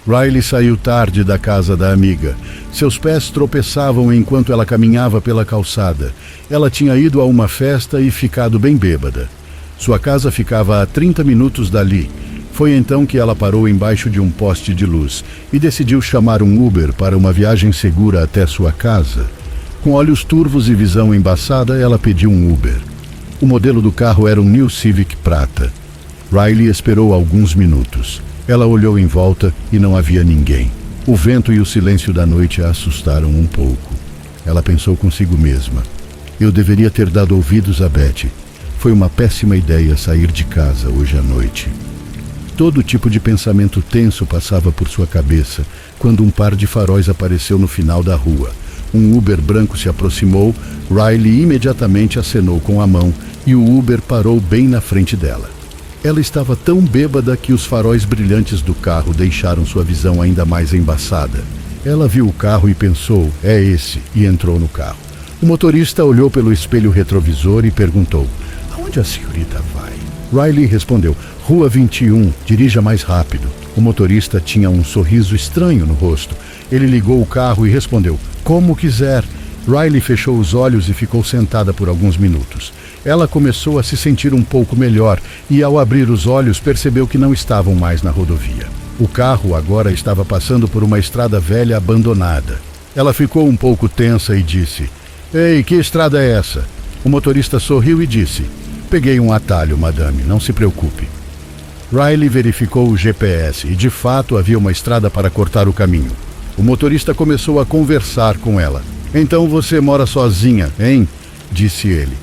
Riley saiu tarde da casa da amiga. Seus pés tropeçavam enquanto ela caminhava pela calçada. Ela tinha ido a uma festa e ficado bem bêbada. Sua casa ficava a 30 minutos dali. Foi então que ela parou embaixo de um poste de luz e decidiu chamar um Uber para uma viagem segura até sua casa. Com olhos turvos e visão embaçada, ela pediu um Uber. O modelo do carro era um New Civic prata. Riley esperou alguns minutos. Ela olhou em volta e não havia ninguém. O vento e o silêncio da noite a assustaram um pouco. Ela pensou consigo mesma. Eu deveria ter dado ouvidos a Betty. Foi uma péssima ideia sair de casa hoje à noite. Todo tipo de pensamento tenso passava por sua cabeça quando um par de faróis apareceu no final da rua. Um Uber branco se aproximou, Riley imediatamente acenou com a mão e o Uber parou bem na frente dela. Ela estava tão bêbada que os faróis brilhantes do carro deixaram sua visão ainda mais embaçada. Ela viu o carro e pensou, é esse, e entrou no carro. O motorista olhou pelo espelho retrovisor e perguntou, aonde a senhorita vai? Riley respondeu, Rua 21, dirija mais rápido. O motorista tinha um sorriso estranho no rosto. Ele ligou o carro e respondeu, como quiser. Riley fechou os olhos e ficou sentada por alguns minutos. Ela começou a se sentir um pouco melhor e, ao abrir os olhos, percebeu que não estavam mais na rodovia. O carro agora estava passando por uma estrada velha abandonada. Ela ficou um pouco tensa e disse, ei, que estrada é essa? O motorista sorriu e disse, peguei um atalho, madame, não se preocupe. Riley verificou o GPS e, de fato, havia uma estrada para cortar o caminho. O motorista começou a conversar com ela. Então você mora sozinha, hein? Disse ele.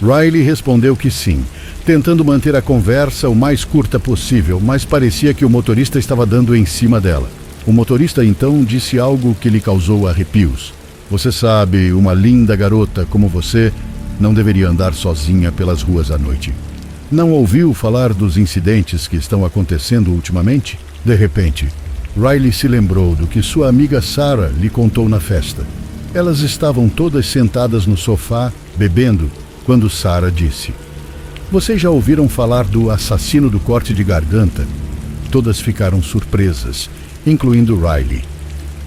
Riley respondeu que sim, tentando manter a conversa o mais curta possível, mas parecia que o motorista estava dando em cima dela. O motorista então disse algo que lhe causou arrepios. Você sabe, uma linda garota como você não deveria andar sozinha pelas ruas à noite. Não ouviu falar dos incidentes que estão acontecendo ultimamente? De repente, Riley se lembrou do que sua amiga Sarah lhe contou na festa. Elas estavam todas sentadas no sofá, bebendo, quando Sarah disse, vocês já ouviram falar do assassino do corte de garganta? Todas ficaram surpresas, incluindo Riley.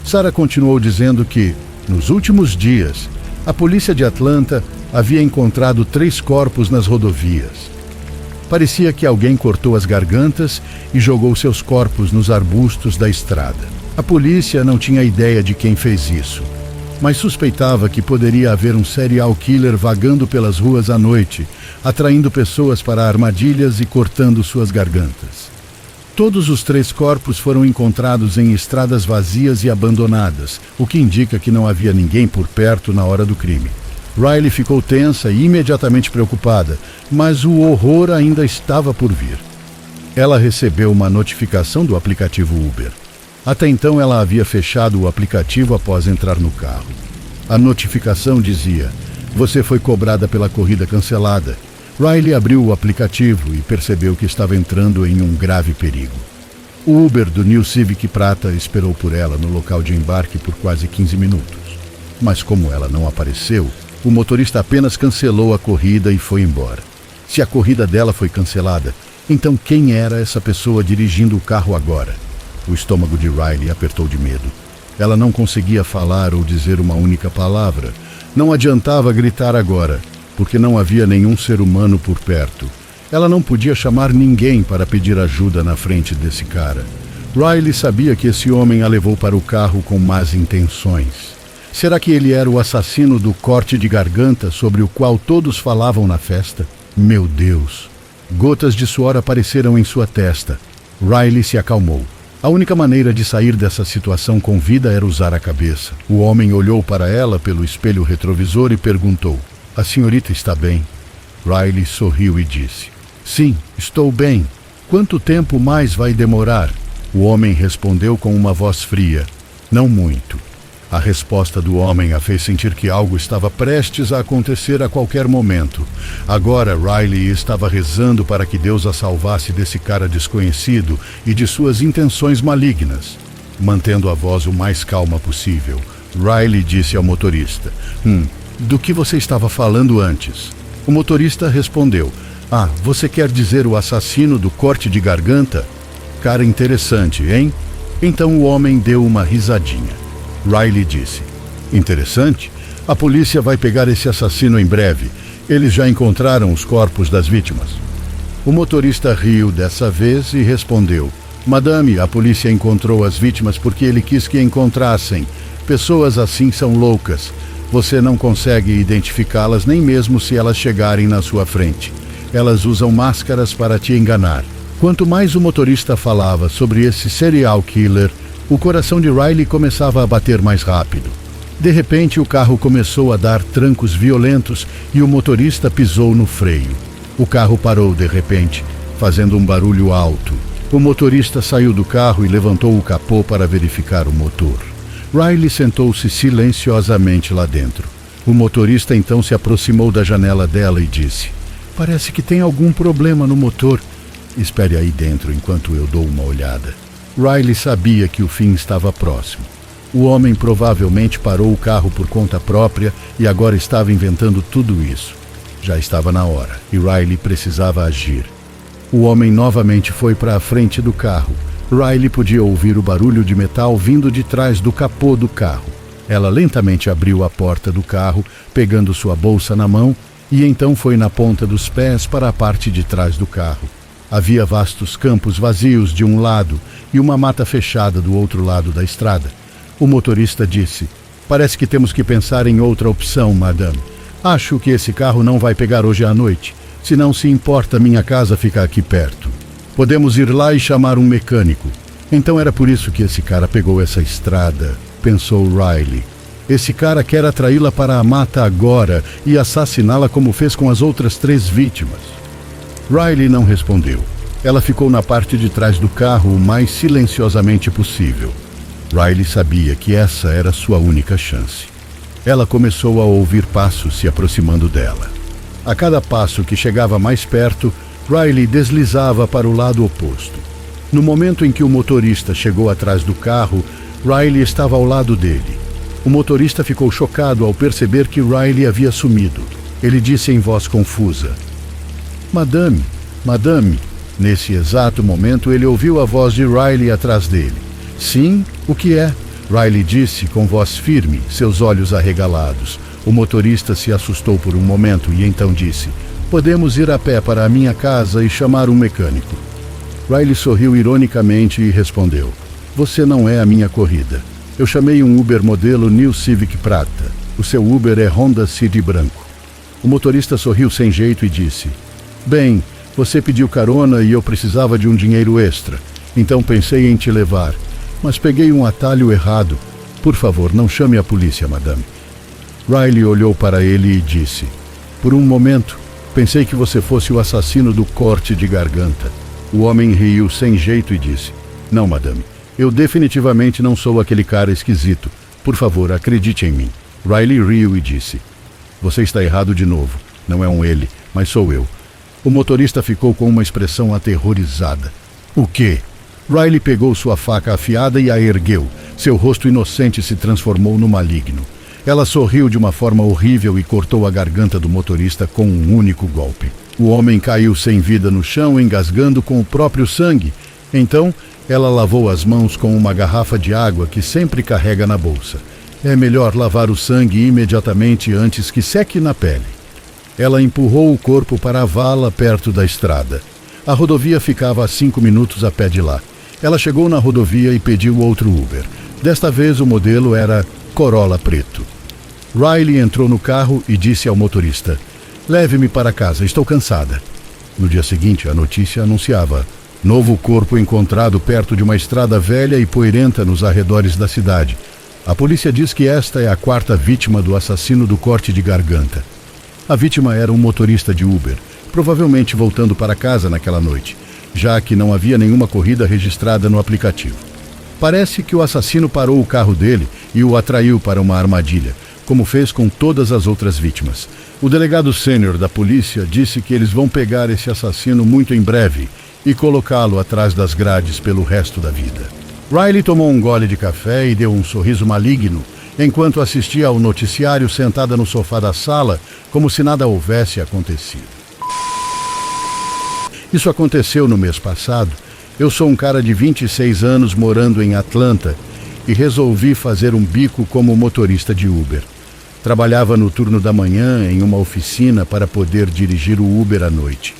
Sarah continuou dizendo que, nos últimos dias, a polícia de Atlanta havia encontrado 3 corpos nas rodovias. Parecia que alguém cortou as gargantas e jogou seus corpos nos arbustos da estrada. A polícia não tinha ideia de quem fez isso, mas suspeitava que poderia haver um serial killer vagando pelas ruas à noite, atraindo pessoas para armadilhas e cortando suas gargantas. Todos os 3 corpos foram encontrados em estradas vazias e abandonadas, o que indica que não havia ninguém por perto na hora do crime. Riley ficou tensa e imediatamente preocupada, mas o horror ainda estava por vir. Ela recebeu uma notificação do aplicativo Uber. Até então ela havia fechado o aplicativo após entrar no carro. A notificação dizia, você foi cobrada pela corrida cancelada. Riley abriu o aplicativo e percebeu que estava entrando em um grave perigo. O Uber do New Civic prata esperou por ela no local de embarque por quase 15 minutos. Mas como ela não apareceu, o motorista apenas cancelou a corrida e foi embora. Se a corrida dela foi cancelada, então quem era essa pessoa dirigindo o carro agora? O estômago de Riley apertou de medo. Ela não conseguia falar ou dizer uma única palavra. Não adiantava gritar agora, porque não havia nenhum ser humano por perto. Ela não podia chamar ninguém para pedir ajuda na frente desse cara. Riley sabia que esse homem a levou para o carro com más intenções. Será que ele era o assassino do corte de garganta sobre o qual todos falavam na festa? Meu Deus! Gotas de suor apareceram em sua testa. Riley se acalmou. A única maneira de sair dessa situação com vida era usar a cabeça. O homem olhou para ela pelo espelho retrovisor e perguntou, a senhorita está bem? Riley sorriu e disse, sim, estou bem. Quanto tempo mais vai demorar? O homem respondeu com uma voz fria, não muito. A resposta do homem a fez sentir que algo estava prestes a acontecer a qualquer momento. Agora Riley estava rezando para que Deus a salvasse desse cara desconhecido e de suas intenções malignas. Mantendo a voz o mais calma possível, Riley disse ao motorista, do que você estava falando antes? O motorista respondeu, você quer dizer o assassino do corte de garganta? Cara interessante, hein? Então o homem deu uma risadinha. Riley disse: interessante, a polícia vai pegar esse assassino em breve. Eles já encontraram os corpos das vítimas. O motorista riu dessa vez e respondeu: Madame, a polícia encontrou as vítimas porque ele quis que encontrassem. Pessoas assim são loucas. Você não consegue identificá-las nem mesmo se elas chegarem na sua frente. Elas usam máscaras para te enganar. Quanto mais o motorista falava sobre esse serial killer, o coração de Riley começava a bater mais rápido. De repente, o carro começou a dar trancos violentos e o motorista pisou no freio. O carro parou de repente, fazendo um barulho alto. O motorista saiu do carro e levantou o capô para verificar o motor. Riley sentou-se silenciosamente lá dentro. O motorista então se aproximou da janela dela e disse: parece que tem algum problema no motor. Espere aí dentro enquanto eu dou uma olhada. Riley sabia que o fim estava próximo. O homem provavelmente parou o carro por conta própria e agora estava inventando tudo isso. Já estava na hora e Riley precisava agir. O homem novamente foi para a frente do carro. Riley podia ouvir o barulho de metal vindo de trás do capô do carro. Ela lentamente abriu a porta do carro, pegando sua bolsa na mão, e então foi na ponta dos pés para a parte de trás do carro. Havia vastos campos vazios de um lado e uma mata fechada do outro lado da estrada. O motorista disse: parece que temos que pensar em outra opção, madame. Acho que esse carro não vai pegar hoje à noite. Se não se importa, minha casa fica aqui perto. Podemos ir lá e chamar um mecânico. Então era por isso que esse cara pegou essa estrada, pensou Riley. Esse cara quer atraí-la para a mata agora e assassiná-la como fez com as outras 3 vítimas. Riley não respondeu. Ela ficou na parte de trás do carro o mais silenciosamente possível. Riley sabia que essa era sua única chance. Ela começou a ouvir passos se aproximando dela. A cada passo que chegava mais perto, Riley deslizava para o lado oposto. No momento em que o motorista chegou atrás do carro, Riley estava ao lado dele. O motorista ficou chocado ao perceber que Riley havia sumido. Ele disse em voz confusa: Madame, madame. Nesse exato momento, ele ouviu a voz de Riley atrás dele. Sim, o que é? Riley disse com voz firme, seus olhos arregalados. O motorista se assustou por um momento e então disse: podemos ir a pé para a minha casa e chamar um mecânico. Riley sorriu ironicamente e respondeu: você não é a minha corrida. Eu chamei um Uber modelo New Civic prata. O seu Uber é Honda City branco. O motorista sorriu sem jeito e disse: bem, você pediu carona e eu precisava de um dinheiro extra. Então pensei em te levar. Mas peguei um atalho errado. Por favor, não chame a polícia, madame. Riley olhou para ele e disse: por um momento, pensei que você fosse o assassino do corte de garganta. O homem riu sem jeito e disse: não, madame. Eu definitivamente não sou aquele cara esquisito. Por favor, acredite em mim. Riley riu e disse: você está errado de novo. Não é um ele, mas sou eu. O motorista ficou com uma expressão aterrorizada. O quê? Riley pegou sua faca afiada e a ergueu. Seu rosto inocente se transformou no maligno. Ela sorriu de uma forma horrível e cortou a garganta do motorista com um único golpe. O homem caiu sem vida no chão, engasgando com o próprio sangue. Então, ela lavou as mãos com uma garrafa de água que sempre carrega na bolsa. É melhor lavar o sangue imediatamente antes que seque na pele. Ela empurrou o corpo para a vala perto da estrada. A rodovia ficava a 5 minutos a pé de lá. Ela chegou na rodovia e pediu outro Uber. Desta vez o modelo era Corolla preto. Riley entrou no carro e disse ao motorista: leve-me para casa, estou cansada. No dia seguinte, a notícia anunciava: novo corpo encontrado perto de uma estrada velha e poeirenta nos arredores da cidade. A polícia diz que esta é a 4ª vítima do assassino do corte de garganta. A vítima era um motorista de Uber, provavelmente voltando para casa naquela noite, já que não havia nenhuma corrida registrada no aplicativo. Parece que o assassino parou o carro dele e o atraiu para uma armadilha, como fez com todas as outras vítimas. O delegado sênior da polícia disse que eles vão pegar esse assassino muito em breve e colocá-lo atrás das grades pelo resto da vida. Riley tomou um gole de café e deu um sorriso maligno enquanto assistia ao noticiário sentada no sofá da sala, como se nada houvesse acontecido. Isso aconteceu no mês passado Eu sou um cara de 26 anos morando em Atlanta e resolvi fazer um bico como motorista de Uber. Trabalhava no turno da manhã em uma oficina para poder dirigir o Uber à noite.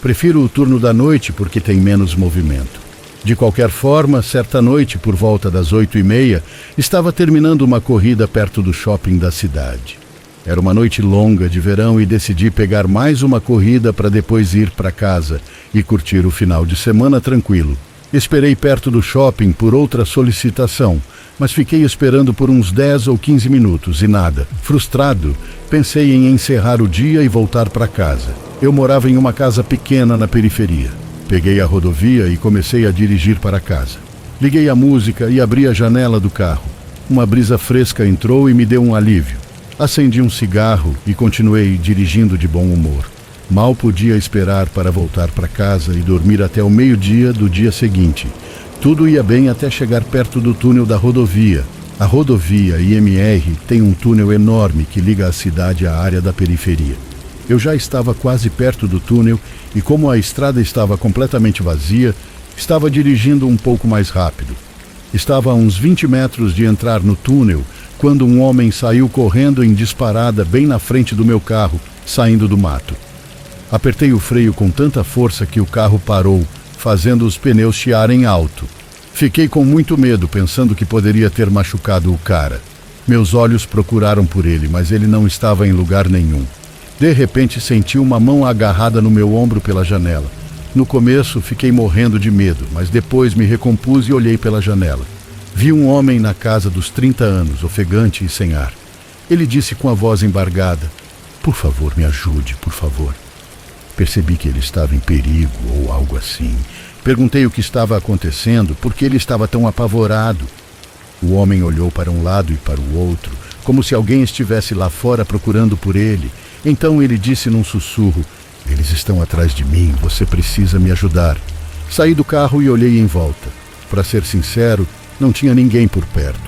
Prefiro o turno da noite porque tem menos movimento. De qualquer forma, certa noite, por volta das 8h30, estava terminando uma corrida perto do shopping da cidade. Era uma noite longa de verão e decidi pegar mais uma corrida para depois ir para casa e curtir o final de semana tranquilo. Esperei perto do shopping por outra solicitação, mas fiquei esperando por uns 10 ou 15 minutos e nada. Frustrado, pensei em encerrar o dia e voltar para casa. Eu morava em uma casa pequena na periferia. Peguei a rodovia e comecei a dirigir para casa. Liguei a música e abri a janela do carro. Uma brisa fresca entrou e me deu um alívio. Acendi um cigarro e continuei dirigindo de bom humor. Mal podia esperar para voltar para casa e dormir até o meio-dia do dia seguinte. Tudo ia bem até chegar perto do túnel da rodovia. A rodovia IMR tem um túnel enorme que liga a cidade à área da periferia. Eu já estava quase perto do túnel e, como a estrada estava completamente vazia, estava dirigindo um pouco mais rápido. Estava a uns 20 metros de entrar no túnel quando um homem saiu correndo em disparada bem na frente do meu carro, saindo do mato. Apertei o freio com tanta força que o carro parou, fazendo os pneus chiarem alto. Fiquei com muito medo, pensando que poderia ter machucado o cara. Meus olhos procuraram por ele, mas ele não estava em lugar nenhum. De repente, senti uma mão agarrada no meu ombro pela janela. No começo, fiquei morrendo de medo, mas depois me recompus e olhei pela janela. Vi um homem na casa dos 30 anos, ofegante e sem ar. Ele disse com a voz embargada: "Por favor, me ajude, por favor." Percebi que ele estava em perigo ou algo assim. Perguntei o que estava acontecendo, porque ele estava tão apavorado. O homem olhou para um lado e para o outro, como se alguém estivesse lá fora procurando por ele. Então ele disse num sussurro: "Eles estão atrás de mim, você precisa me ajudar." Saí do carro e olhei em volta. Para ser sincero, não tinha ninguém por perto.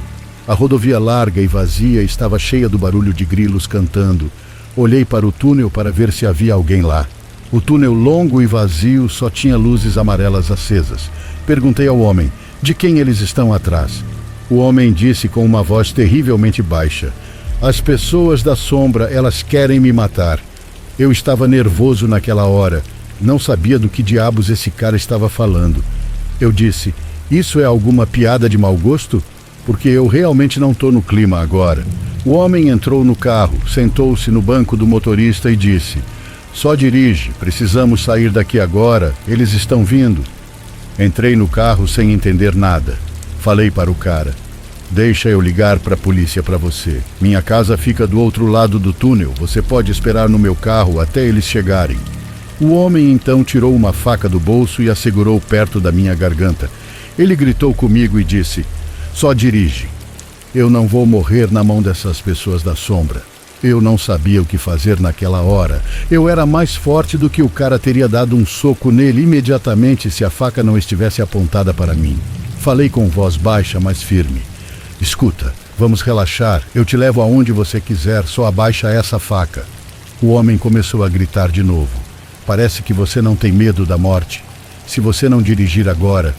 A rodovia larga e vazia estava cheia do barulho de grilos cantando. Olhei para o túnel para ver se havia alguém lá. O túnel longo e vazio só tinha luzes amarelas acesas. Perguntei ao homem: "De quem eles estão atrás?" O homem disse com uma voz terrivelmente baixa: "As pessoas da sombra, elas querem me matar." Eu estava nervoso naquela hora. Não sabia do que diabos esse cara estava falando. Eu disse: "Isso é alguma piada de mau gosto? Porque eu realmente não estou no clima agora." O homem entrou no carro, sentou-se no banco do motorista e disse: "Só dirige, precisamos sair daqui agora, eles estão vindo." Entrei no carro sem entender nada. Falei para o cara: "Deixa eu ligar para a polícia para você. Minha casa fica do outro lado do túnel, você pode esperar no meu carro até eles chegarem." O homem então tirou uma faca do bolso e a segurou perto da minha garganta. Ele gritou comigo e disse: "Só dirige. Eu não vou morrer na mão dessas pessoas da sombra." Eu não sabia o que fazer naquela hora. Eu era mais forte do que o cara teria dado um soco nele imediatamente se a faca não estivesse apontada para mim. Falei com voz baixa, mas firme: "Escuta, vamos relaxar. Eu te levo aonde você quiser, só abaixa essa faca." O homem começou a gritar de novo: "Parece que você não tem medo da morte. Se você não dirigir agora..."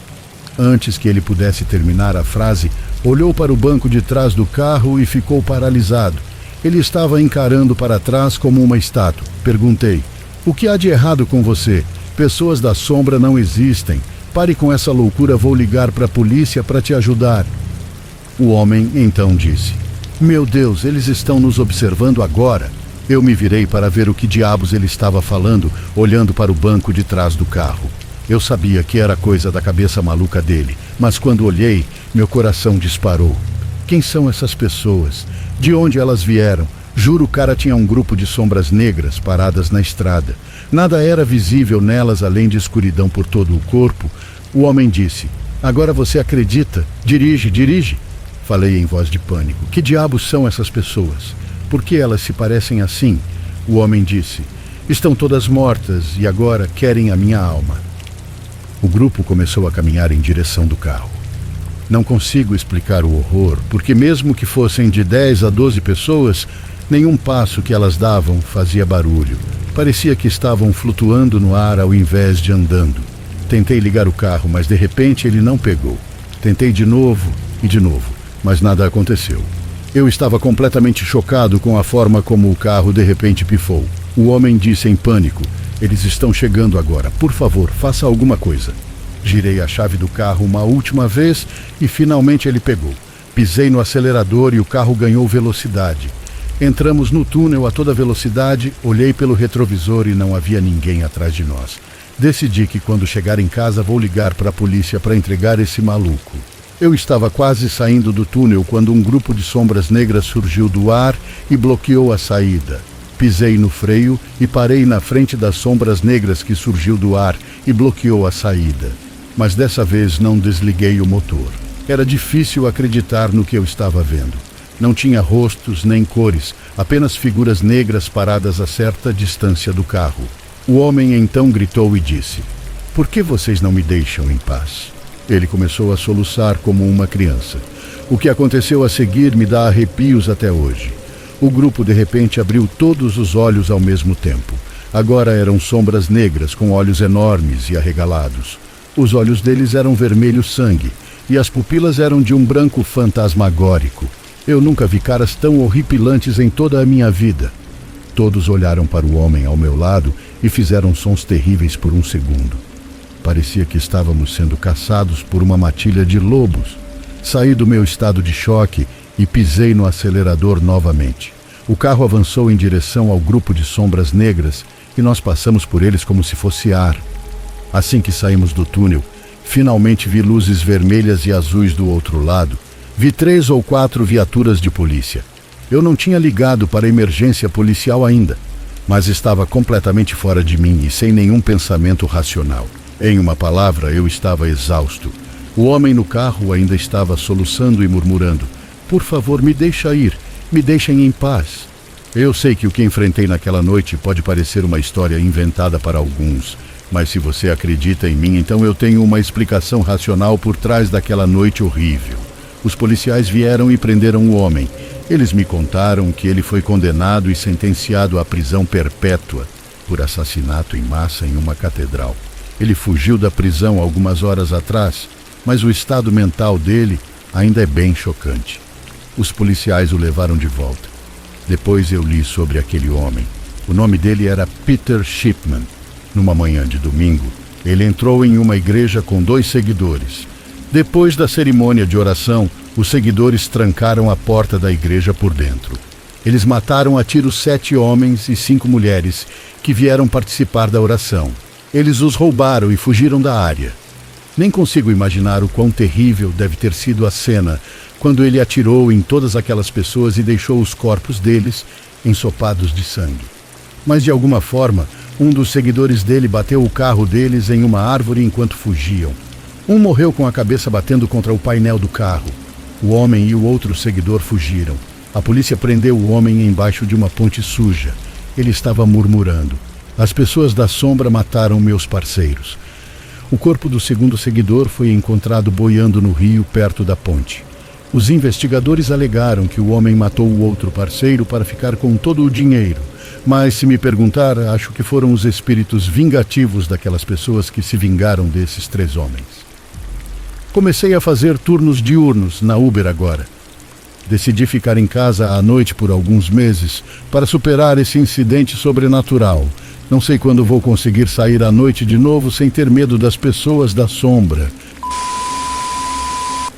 Antes que ele pudesse terminar a frase, olhou para o banco de trás do carro e ficou paralisado. Ele estava encarando para trás como uma estátua. Perguntei: "O que há de errado com você? Pessoas da sombra não existem. Pare com essa loucura, vou ligar para a polícia para te ajudar." O homem então disse: "Meu Deus, eles estão nos observando agora." Eu me virei para ver o que diabos ele estava falando, olhando para o banco de trás do carro. Eu sabia que era coisa da cabeça maluca dele, mas quando olhei, meu coração disparou. Quem são essas pessoas? De onde elas vieram? Juro, o cara tinha um grupo de sombras negras paradas na estrada. Nada era visível nelas além de escuridão por todo o corpo. O homem disse: "Agora você acredita? Dirige, dirige." Falei em voz de pânico: "Que diabos são essas pessoas? Por que elas se parecem assim?" O homem disse: "Estão todas mortas e agora querem a minha alma." O grupo começou a caminhar em direção do carro. Não consigo explicar o horror, porque mesmo que fossem de 10 a 12 pessoas, nenhum passo que elas davam fazia barulho. Parecia que estavam flutuando no ar ao invés de andando. Tentei ligar o carro, mas de repente ele não pegou. Tentei de novo e de novo, mas nada aconteceu. Eu estava completamente chocado com a forma como o carro de repente pifou. O homem disse em pânico: "Eles estão chegando agora. Por favor, faça alguma coisa." Girei a chave do carro uma última vez e finalmente ele pegou. Pisei no acelerador e o carro ganhou velocidade. Entramos no túnel a toda velocidade, olhei pelo retrovisor e não havia ninguém atrás de nós. Decidi que quando chegar em casa vou ligar para a polícia para entregar esse maluco. Eu estava quase saindo do túnel quando um grupo de sombras negras surgiu do ar e bloqueou a saída. Pisei no freio e parei na frente das sombras negras que surgiu do ar e bloqueou a saída. Mas dessa vez não desliguei o motor. Era difícil acreditar no que eu estava vendo. Não tinha rostos nem cores, apenas figuras negras paradas a certa distância do carro. O homem então gritou e disse: "Por que vocês não me deixam em paz?" Ele começou a soluçar como uma criança. O que aconteceu a seguir me dá arrepios até hoje. O grupo de repente abriu todos os olhos ao mesmo tempo. Agora eram sombras negras com olhos enormes e arregalados. Os olhos deles eram vermelho sangue e as pupilas eram de um branco fantasmagórico. Eu nunca vi caras tão horripilantes em toda a minha vida. Todos olharam para o homem ao meu lado e fizeram sons terríveis por um segundo. Parecia que estávamos sendo caçados por uma matilha de lobos. Saí do meu estado de choque e pisei no acelerador novamente. O carro avançou em direção ao grupo de sombras negras e nós passamos por eles como se fosse ar. Assim que saímos do túnel, finalmente vi luzes vermelhas e azuis do outro lado. Vi 3 ou 4 viaturas de polícia. Eu não tinha ligado para a emergência policial ainda, mas estava completamente fora de mim e sem nenhum pensamento racional. Em uma palavra, eu estava exausto. O homem no carro ainda estava soluçando e murmurando: "Por favor, me deixa ir, me deixem em paz." Eu sei que o que enfrentei naquela noite pode parecer uma história inventada para alguns, mas se você acredita em mim, então eu tenho uma explicação racional por trás daquela noite horrível. Os policiais vieram e prenderam o homem. Eles me contaram que ele foi condenado e sentenciado à prisão perpétua por assassinato em massa em uma catedral. Ele fugiu da prisão algumas horas atrás, mas o estado mental dele ainda é bem chocante. Os policiais o levaram de volta. Depois eu li sobre aquele homem. O nome dele era Peter Shipman. Numa manhã de domingo, ele entrou em uma igreja com 2 seguidores. Depois da cerimônia de oração, os seguidores trancaram a porta da igreja por dentro. Eles mataram a tiros 7 homens e 5 mulheres que vieram participar da oração. Eles os roubaram e fugiram da área. Nem consigo imaginar o quão terrível deve ter sido a cena quando ele atirou em todas aquelas pessoas e deixou os corpos deles ensopados de sangue. Mas de alguma forma, um dos seguidores dele bateu o carro deles em uma árvore enquanto fugiam. Um morreu com a cabeça batendo contra o painel do carro. O homem e o outro seguidor fugiram. A polícia prendeu o homem embaixo de uma ponte suja. Ele estava murmurando: "As pessoas da sombra mataram meus parceiros." O corpo do segundo seguidor foi encontrado boiando no rio perto da ponte. Os investigadores alegaram que o homem matou o outro parceiro para ficar com todo o dinheiro. Mas, se me perguntar, acho que foram os espíritos vingativos daquelas pessoas que se vingaram desses 3 homens. Comecei a fazer turnos diurnos na Uber agora. Decidi ficar em casa à noite por alguns meses para superar esse incidente sobrenatural. Não sei quando vou conseguir sair à noite de novo sem ter medo das pessoas da sombra.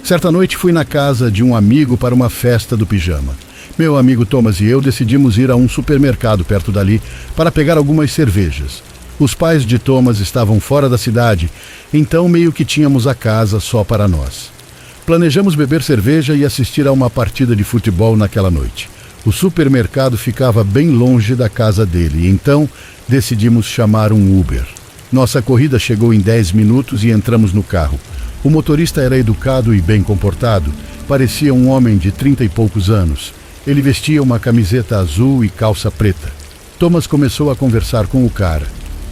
Certa noite fui na casa de um amigo para uma festa do pijama. Meu amigo Thomas e eu decidimos ir a um supermercado perto dali para pegar algumas cervejas. Os pais de Thomas estavam fora da cidade, então meio que tínhamos a casa só para nós. Planejamos beber cerveja e assistir a uma partida de futebol naquela noite. O supermercado ficava bem longe da casa dele, então decidimos chamar um Uber. Nossa corrida chegou em 10 minutos e entramos no carro. O motorista era educado e bem comportado, parecia um homem de 30 e poucos anos. Ele vestia uma camiseta azul e calça preta. Thomas começou a conversar com o cara.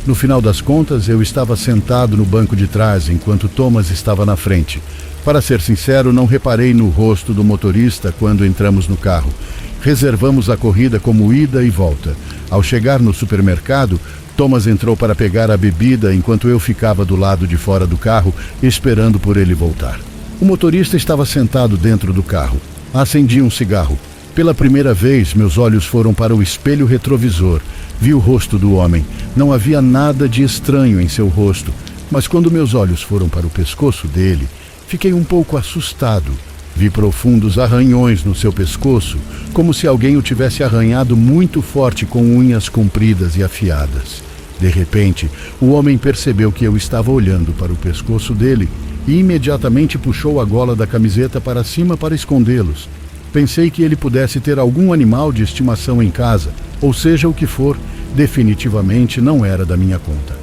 No final das contas, eu estava sentado no banco de trás, enquanto Thomas estava na frente. Para ser sincero, não reparei no rosto do motorista quando entramos no carro. Reservamos a corrida como ida e volta. Ao chegar no supermercado, Thomas entrou para pegar a bebida enquanto eu ficava do lado de fora do carro, esperando por ele voltar. O motorista estava sentado dentro do carro. Acendi um cigarro. Pela primeira vez, meus olhos foram para o espelho retrovisor. Vi o rosto do homem. Não havia nada de estranho em seu rosto, mas quando meus olhos foram para o pescoço dele, fiquei um pouco assustado. Vi profundos arranhões no seu pescoço, como se alguém o tivesse arranhado muito forte com unhas compridas e afiadas. De repente, o homem percebeu que eu estava olhando para o pescoço dele e imediatamente puxou a gola da camiseta para cima para escondê-los. Pensei que ele pudesse ter algum animal de estimação em casa, ou seja o que for, definitivamente não era da minha conta.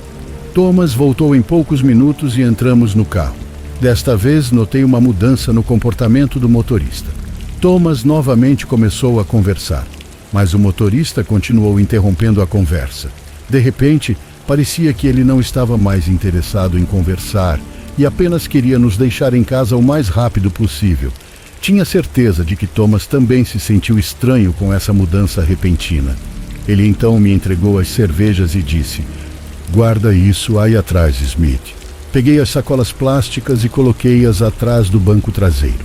Thomas voltou em poucos minutos e entramos no carro. Desta vez, notei uma mudança no comportamento do motorista. Thomas novamente começou a conversar, mas o motorista continuou interrompendo a conversa. De repente, parecia que ele não estava mais interessado em conversar e apenas queria nos deixar em casa o mais rápido possível. Tinha certeza de que Thomas também se sentiu estranho com essa mudança repentina. Ele então me entregou as cervejas e disse: "Guarda isso aí atrás, Smith." Peguei as sacolas plásticas e coloquei-as atrás do banco traseiro.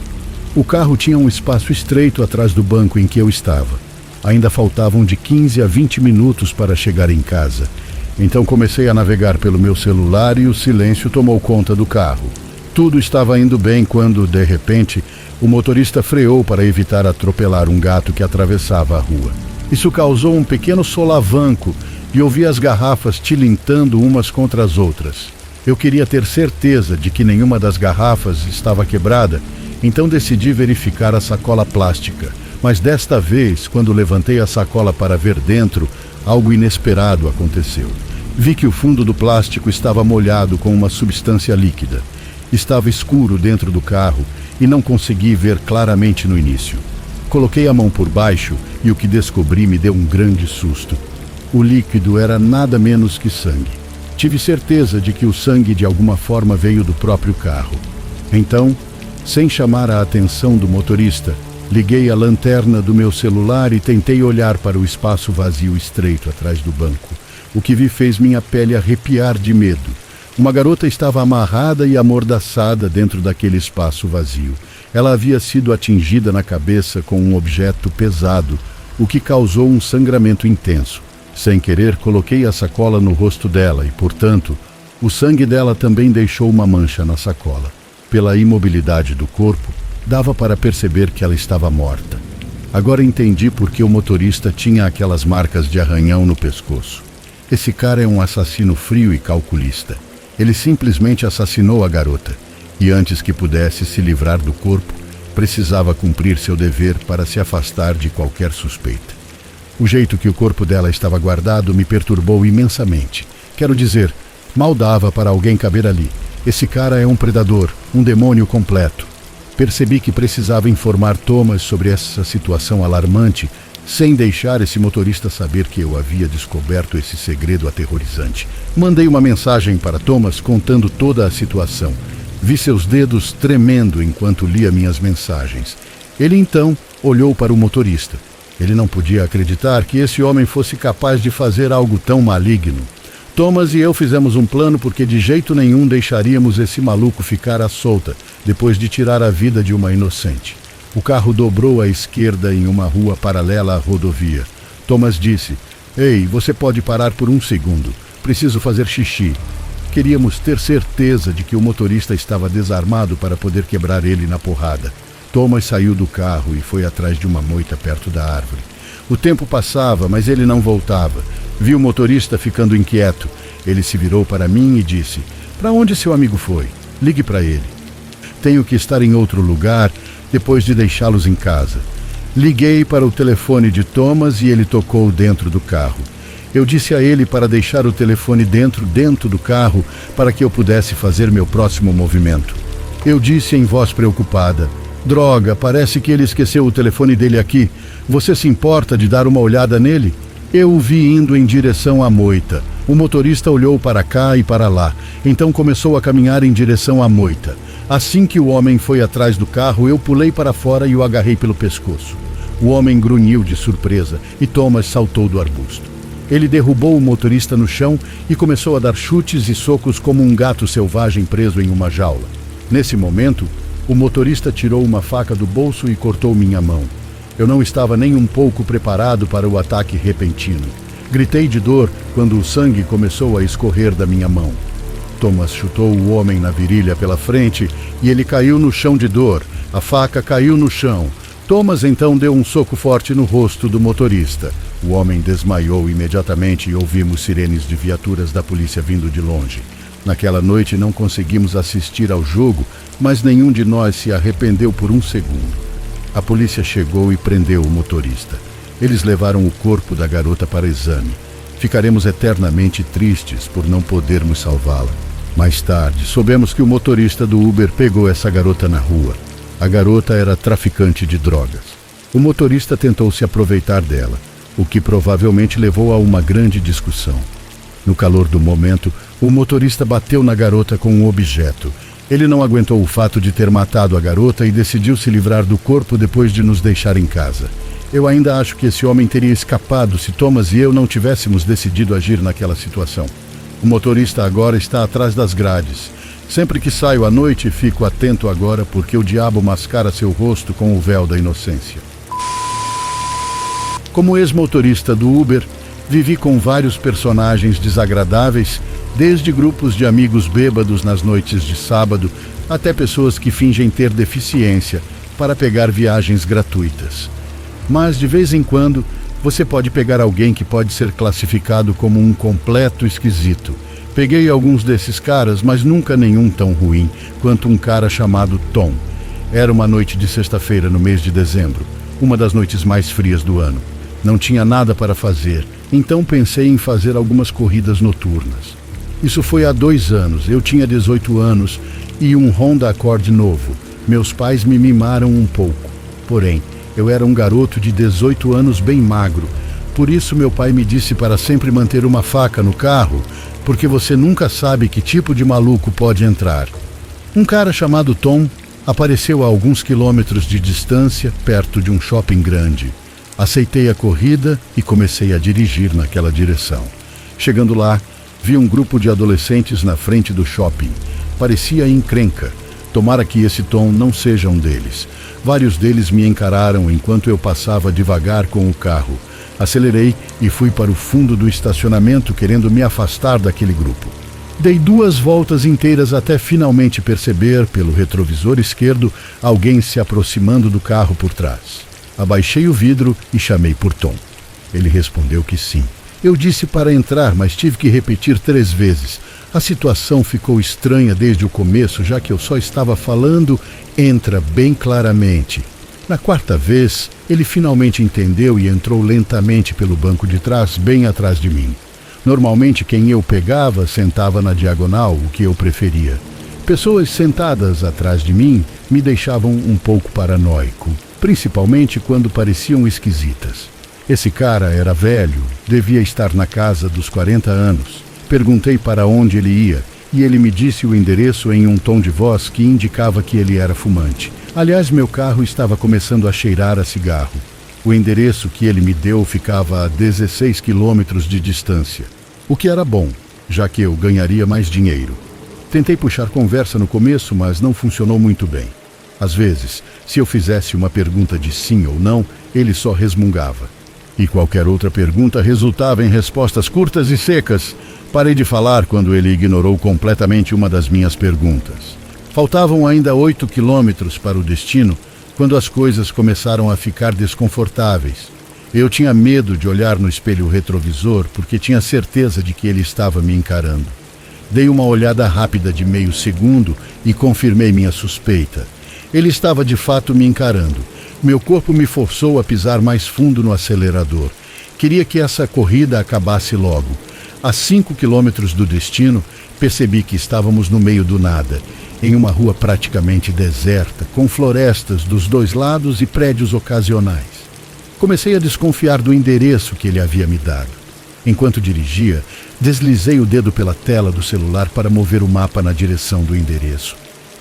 O carro tinha um espaço estreito atrás do banco em que eu estava. Ainda faltavam de 15 a 20 minutos para chegar em casa. Então comecei a navegar pelo meu celular e o silêncio tomou conta do carro. Tudo estava indo bem quando, de repente, o motorista freou para evitar atropelar um gato que atravessava a rua. Isso causou um pequeno solavanco e ouvi as garrafas tilintando umas contra as outras. Eu queria ter certeza de que nenhuma das garrafas estava quebrada, então decidi verificar a sacola plástica. Mas desta vez, quando levantei a sacola para ver dentro, algo inesperado aconteceu. Vi que o fundo do plástico estava molhado com uma substância líquida. Estava escuro dentro do carro e não consegui ver claramente no início. Coloquei a mão por baixo e o que descobri me deu um grande susto. O líquido era nada menos que sangue. Tive certeza de que o sangue de alguma forma veio do próprio carro. Então, sem chamar a atenção do motorista, liguei a lanterna do meu celular e tentei olhar para o espaço vazio estreito atrás do banco. O que vi fez minha pele arrepiar de medo. Uma garota estava amarrada e amordaçada dentro daquele espaço vazio. Ela havia sido atingida na cabeça com um objeto pesado, o que causou um sangramento intenso. Sem querer, coloquei a sacola no rosto dela e, portanto, o sangue dela também deixou uma mancha na sacola. Pela imobilidade do corpo, dava para perceber que ela estava morta. Agora entendi por que o motorista tinha aquelas marcas de arranhão no pescoço. Esse cara é um assassino frio e calculista. Ele simplesmente assassinou a garota e, antes que pudesse se livrar do corpo, precisava cumprir seu dever para se afastar de qualquer suspeita. O jeito que o corpo dela estava guardado me perturbou imensamente. Quero dizer, mal dava para alguém caber ali. Esse cara é um predador, um demônio completo. Percebi que precisava informar Thomas sobre essa situação alarmante, sem deixar esse motorista saber que eu havia descoberto esse segredo aterrorizante. Mandei uma mensagem para Thomas contando toda a situação. Vi seus dedos tremendo enquanto lia minhas mensagens. Ele então olhou para o motorista. Ele não podia acreditar que esse homem fosse capaz de fazer algo tão maligno. Thomas e eu fizemos um plano porque de jeito nenhum deixaríamos esse maluco ficar à solta, depois de tirar a vida de uma inocente. O carro dobrou à esquerda em uma rua paralela à rodovia. Thomas disse: "Ei, você pode parar por um segundo. Preciso fazer xixi." Queríamos ter certeza de que o motorista estava desarmado para poder quebrar ele na porrada. Thomas saiu do carro e foi atrás de uma moita perto da árvore. O tempo passava, mas ele não voltava. Vi o motorista ficando inquieto. Ele se virou para mim e disse: "Para onde seu amigo foi? Ligue para ele." "Tenho que estar em outro lugar depois de deixá-los em casa." Liguei para o telefone de Thomas e ele tocou dentro do carro. Eu disse a ele para deixar o telefone dentro do carro para que eu pudesse fazer meu próximo movimento. Eu disse em voz preocupada: "Droga, parece que ele esqueceu o telefone dele aqui. Você se importa de dar uma olhada nele?" Eu o vi indo em direção à moita. O motorista olhou para cá e para lá, então começou a caminhar em direção à moita. Assim que o homem foi atrás do carro, eu pulei para fora e o agarrei pelo pescoço. O homem grunhiu de surpresa e Thomas saltou do arbusto. Ele derrubou o motorista no chão e começou a dar chutes e socos como um gato selvagem preso em uma jaula. Nesse momento, o motorista tirou uma faca do bolso e cortou minha mão. Eu não estava nem um pouco preparado para o ataque repentino. Gritei de dor quando o sangue começou a escorrer da minha mão. Thomas chutou o homem na virilha pela frente e ele caiu no chão de dor. A faca caiu no chão. Thomas então deu um soco forte no rosto do motorista. O homem desmaiou imediatamente e ouvimos sirenes de viaturas da polícia vindo de longe. Naquela noite não conseguimos assistir ao jogo, mas nenhum de nós se arrependeu por um segundo. A polícia chegou e prendeu o motorista. Eles levaram o corpo da garota para exame. Ficaremos eternamente tristes por não podermos salvá-la. Mais tarde, soubemos que o motorista do Uber pegou essa garota na rua. A garota era traficante de drogas. O motorista tentou se aproveitar dela, o que provavelmente levou a uma grande discussão. No calor do momento, o motorista bateu na garota com um objeto. Ele não aguentou o fato de ter matado a garota e decidiu se livrar do corpo depois de nos deixar em casa. Eu ainda acho que esse homem teria escapado se Thomas e eu não tivéssemos decidido agir naquela situação. O motorista agora está atrás das grades. Sempre que saio à noite, fico atento agora porque o diabo mascara seu rosto com o véu da inocência. Como ex-motorista do Uber, vivi com vários personagens desagradáveis, desde grupos de amigos bêbados nas noites de sábado, até pessoas que fingem ter deficiência para pegar viagens gratuitas. Mas, de vez em quando, você pode pegar alguém que pode ser classificado como um completo esquisito. Peguei alguns desses caras, mas nunca nenhum tão ruim quanto um cara chamado Tom. Era uma noite de sexta-feira no mês de dezembro, uma das noites mais frias do ano. Não tinha nada para fazer, então pensei em fazer algumas corridas noturnas. Isso foi há 2 anos, eu tinha 18 anos e um Honda Accord novo. Meus pais me mimaram um pouco, porém, eu era um garoto de 18 anos bem magro. Por isso meu pai me disse para sempre manter uma faca no carro, porque você nunca sabe que tipo de maluco pode entrar. Um cara chamado Tom apareceu a alguns quilômetros de distância, perto de um shopping grande. Aceitei a corrida e comecei a dirigir naquela direção. Chegando lá, vi um grupo de adolescentes na frente do shopping. Parecia encrenca. Tomara que esse Tom não seja um deles. Vários deles me encararam enquanto eu passava devagar com o carro. Acelerei e fui para o fundo do estacionamento querendo me afastar daquele grupo. Dei 2 voltas inteiras até finalmente perceber, pelo retrovisor esquerdo, alguém se aproximando do carro por trás. Abaixei o vidro e chamei por Tom. Ele respondeu que sim. Eu disse para entrar, mas tive que repetir 3 vezes. A situação ficou estranha desde o começo, já que eu só estava falando "entra" bem claramente. Na 4ª vez, ele finalmente entendeu e entrou lentamente pelo banco de trás, bem atrás de mim. Normalmente quem eu pegava sentava na diagonal, o que eu preferia. Pessoas sentadas atrás de mim me deixavam um pouco paranoico, principalmente quando pareciam esquisitas. Esse cara era velho, devia estar na casa dos 40 anos. Perguntei para onde ele ia e ele me disse o endereço em um tom de voz que indicava que ele era fumante. Aliás, meu carro estava começando a cheirar a cigarro. O endereço que ele me deu ficava a 16 quilômetros de distância, o que era bom, já que eu ganharia mais dinheiro. Tentei puxar conversa no começo, mas não funcionou muito bem. Às vezes, se eu fizesse uma pergunta de sim ou não, ele só resmungava. E qualquer outra pergunta resultava em respostas curtas e secas. Parei de falar quando ele ignorou completamente uma das minhas perguntas. Faltavam ainda 8 quilômetros para o destino, quando as coisas começaram a ficar desconfortáveis. Eu tinha medo de olhar no espelho retrovisor, porque tinha certeza de que ele estava me encarando. Dei uma olhada rápida de meio segundo e confirmei minha suspeita. Ele estava de fato me encarando. Meu corpo me forçou a pisar mais fundo no acelerador. Queria que essa corrida acabasse logo. A 5 quilômetros do destino, percebi que estávamos no meio do nada, em uma rua praticamente deserta, com florestas dos 2 lados e prédios ocasionais. Comecei a desconfiar do endereço que ele havia me dado. Enquanto dirigia, deslizei o dedo pela tela do celular para mover o mapa na direção do endereço.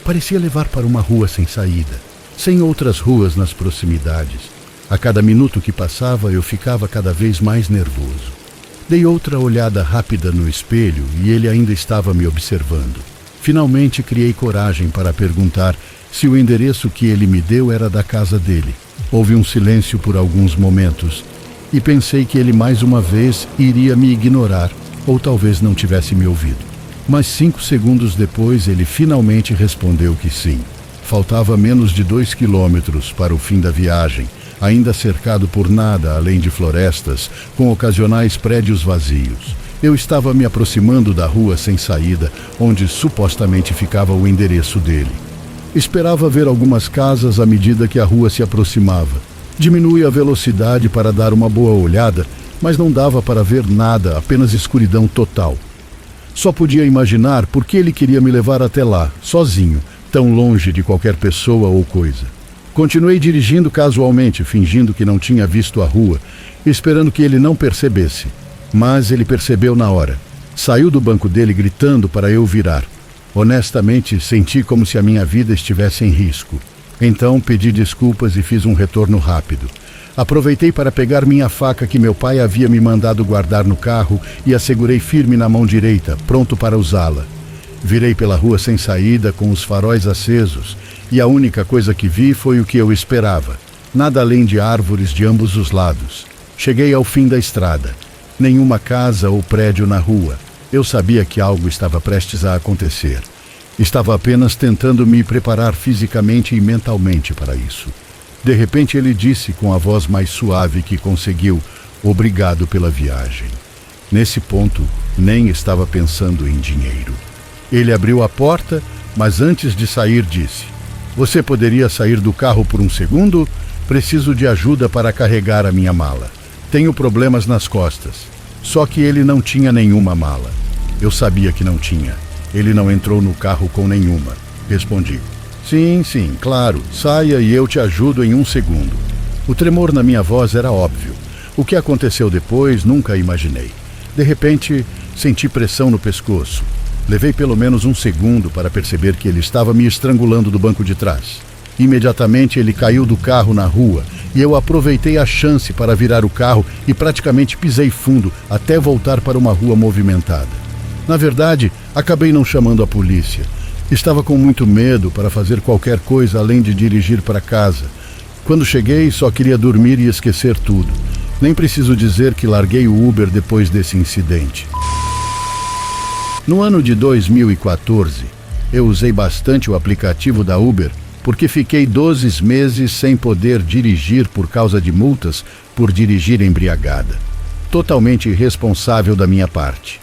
Parecia levar para uma rua sem saída, sem outras ruas nas proximidades. A cada minuto que passava, eu ficava cada vez mais nervoso. Dei outra olhada rápida no espelho e ele ainda estava me observando. Finalmente criei coragem para perguntar se o endereço que ele me deu era da casa dele. Houve um silêncio por alguns momentos e pensei que ele mais uma vez iria me ignorar ou talvez não tivesse me ouvido. Mas 5 segundos depois ele finalmente respondeu que sim. Faltava menos de 2 quilômetros para o fim da viagem, ainda cercado por nada além de florestas, com ocasionais prédios vazios. Eu estava me aproximando da rua sem saída, onde supostamente ficava o endereço dele. Esperava ver algumas casas à medida que a rua se aproximava. Diminui a velocidade para dar uma boa olhada, mas não dava para ver nada, apenas escuridão total. Só podia imaginar por que ele queria me levar até lá, sozinho, tão longe de qualquer pessoa ou coisa. Continuei dirigindo casualmente, fingindo que não tinha visto a rua, esperando que ele não percebesse. Mas ele percebeu na hora. Saiu do banco dele gritando para eu virar. Honestamente, senti como se a minha vida estivesse em risco. Então, pedi desculpas e fiz um retorno rápido. Aproveitei para pegar minha faca que meu pai havia me mandado guardar no carro e a segurei firme na mão direita, pronto para usá-la. Virei pela rua sem saída, com os faróis acesos, e a única coisa que vi foi o que eu esperava. Nada além de árvores de ambos os lados. Cheguei ao fim da estrada. Nenhuma casa ou prédio na rua. Eu sabia que algo estava prestes a acontecer. Estava apenas tentando me preparar fisicamente e mentalmente para isso. De repente ele disse com a voz mais suave que conseguiu: "Obrigado pela viagem." Nesse ponto, nem estava pensando em dinheiro. Ele abriu a porta, mas antes de sair disse: "Você poderia sair do carro por um segundo? Preciso de ajuda para carregar a minha mala. Tenho problemas nas costas." Só que ele não tinha nenhuma mala. Eu sabia que não tinha. Ele não entrou no carro com nenhuma. Respondi: Sim, claro. Saia e eu te ajudo em um segundo." O tremor na minha voz era óbvio. O que aconteceu depois, nunca imaginei. De repente, senti pressão no pescoço. Levei pelo menos um segundo para perceber que ele estava me estrangulando do banco de trás. Imediatamente ele caiu do carro na rua e eu aproveitei a chance para virar o carro e praticamente pisei fundo até voltar para uma rua movimentada. Na verdade, acabei não chamando a polícia. Estava com muito medo para fazer qualquer coisa além de dirigir para casa. Quando cheguei, só queria dormir e esquecer tudo. Nem preciso dizer que larguei o Uber depois desse incidente. No ano de 2014, eu usei bastante o aplicativo da Uber porque fiquei 12 meses sem poder dirigir por causa de multas por dirigir embriagada. Totalmente irresponsável da minha parte.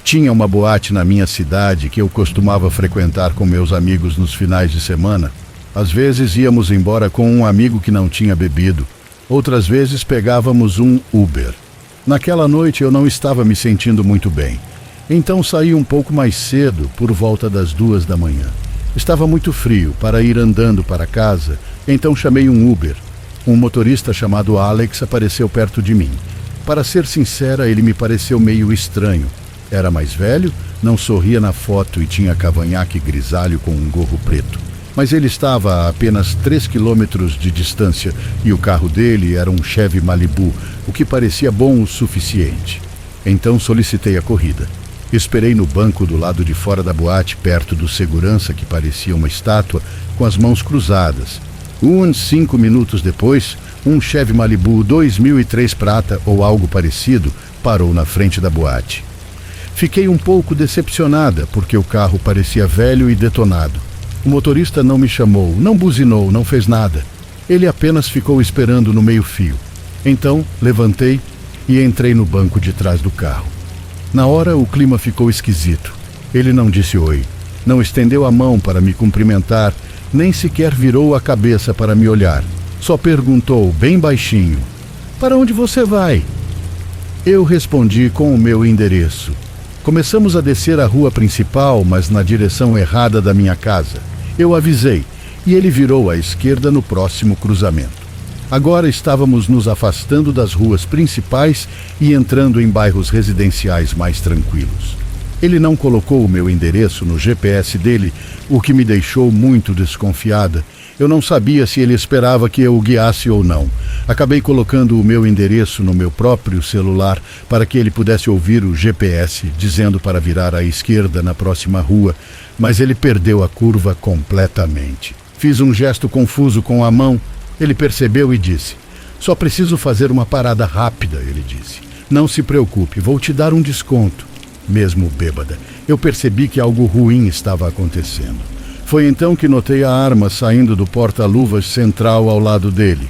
Tinha uma boate na minha cidade que eu costumava frequentar com meus amigos nos finais de semana. Às vezes íamos embora com um amigo que não tinha bebido. Outras vezes pegávamos um Uber. Naquela noite eu não estava me sentindo muito bem. Então saí um pouco mais cedo, por volta das 2 da manhã. Estava muito frio para ir andando para casa, então chamei um Uber. Um motorista chamado Alex apareceu perto de mim. Para ser sincera, ele me pareceu meio estranho. Era mais velho, não sorria na foto e tinha cavanhaque grisalho com um gorro preto. Mas ele estava a apenas 3 quilômetros de distância e o carro dele era um Chevy Malibu, o que parecia bom o suficiente. Então solicitei a corrida. Esperei no banco do lado de fora da boate, perto do segurança que parecia uma estátua, com as mãos cruzadas. Uns 5 minutos depois, um Chevy Malibu 2003 prata ou algo parecido parou na frente da boate. Fiquei um pouco decepcionada porque o carro parecia velho e detonado. O motorista não me chamou, não buzinou, não fez nada. Ele apenas ficou esperando no meio-fio. Então, levantei e entrei no banco de trás do carro. Na hora, o clima ficou esquisito. Ele não disse oi, não estendeu a mão para me cumprimentar, nem sequer virou a cabeça para me olhar. Só perguntou, bem baixinho: "Para onde você vai?" Eu respondi com o meu endereço. Começamos a descer a rua principal, mas na direção errada da minha casa. Eu avisei, e ele virou à esquerda no próximo cruzamento. Agora estávamos nos afastando das ruas principais e entrando em bairros residenciais mais tranquilos. Ele não colocou o meu endereço no GPS dele, o que me deixou muito desconfiada, Eu não sabia se ele esperava que eu o guiasse ou não. Acabei colocando o meu endereço no meu próprio celular para que ele pudesse ouvir o GPS dizendo para virar à esquerda na próxima rua, mas ele perdeu a curva completamente. Fiz um gesto confuso com a mão. Ele percebeu e disse: "Só preciso fazer uma parada rápida", ele disse. "Não se preocupe, vou te dar um desconto." Mesmo bêbada, eu percebi que algo ruim estava acontecendo. Foi então que notei a arma saindo do porta-luvas central ao lado dele.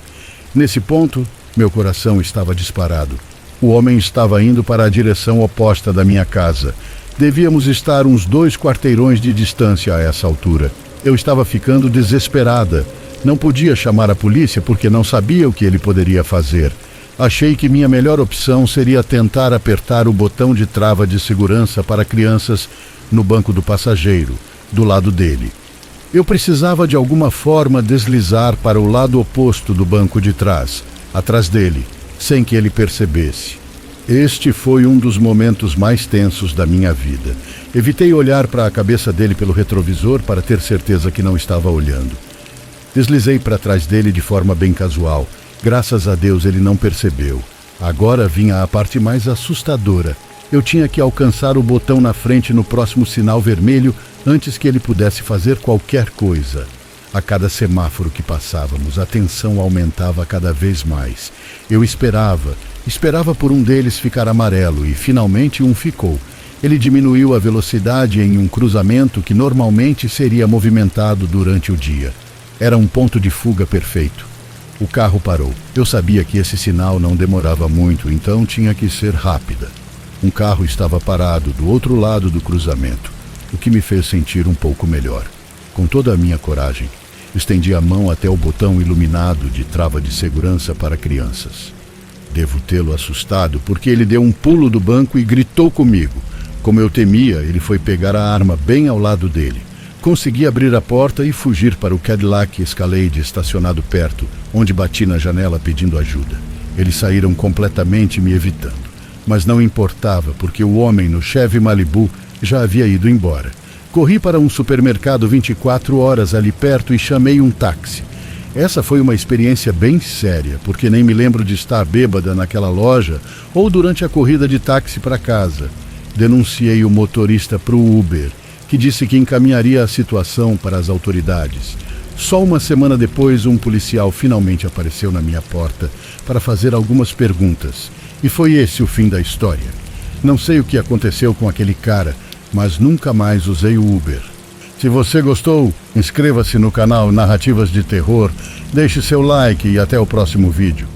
Nesse ponto, meu coração estava disparado. O homem estava indo para a direção oposta da minha casa. Devíamos estar uns 2 quarteirões de distância a essa altura. Eu estava ficando desesperada. Não podia chamar a polícia porque não sabia o que ele poderia fazer. Achei que minha melhor opção seria tentar apertar o botão de trava de segurança para crianças no banco do passageiro, do lado dele. Eu precisava de alguma forma deslizar para o lado oposto do banco de trás, atrás dele, sem que ele percebesse. Este foi um dos momentos mais tensos da minha vida. Evitei olhar para a cabeça dele pelo retrovisor para ter certeza que não estava olhando. Deslizei para trás dele de forma bem casual. Graças a Deus ele não percebeu. Agora vinha a parte mais assustadora. Eu tinha que alcançar o botão na frente no próximo sinal vermelho antes que ele pudesse fazer qualquer coisa. A cada semáforo que passávamos, a tensão aumentava cada vez mais. Eu esperava por um deles ficar amarelo e finalmente um ficou. Ele diminuiu a velocidade em um cruzamento que normalmente seria movimentado durante o dia. Era um ponto de fuga perfeito. O carro parou. Eu sabia que esse sinal não demorava muito, então tinha que ser rápida. Um carro estava parado do outro lado do cruzamento, o que me fez sentir um pouco melhor. Com toda a minha coragem, estendi a mão até o botão iluminado de trava de segurança para crianças. Devo tê-lo assustado porque ele deu um pulo do banco e gritou comigo. Como eu temia, ele foi pegar a arma bem ao lado dele. Consegui abrir a porta e fugir para o Cadillac Escalade estacionado perto, onde bati na janela pedindo ajuda. Eles saíram completamente me evitando. Mas não importava, porque o homem no Chevy Malibu já havia ido embora. Corri para um supermercado 24 horas ali perto e chamei um táxi. Essa foi uma experiência bem séria, porque nem me lembro de estar bêbada naquela loja ou durante a corrida de táxi para casa. Denunciei o motorista para o Uber, que disse que encaminharia a situação para as autoridades. Só uma semana depois, um policial finalmente apareceu na minha porta para fazer algumas perguntas. E foi esse o fim da história. Não sei o que aconteceu com aquele cara, mas nunca mais usei o Uber. Se você gostou, inscreva-se no canal Narrativas de Terror, deixe seu like e até o próximo vídeo.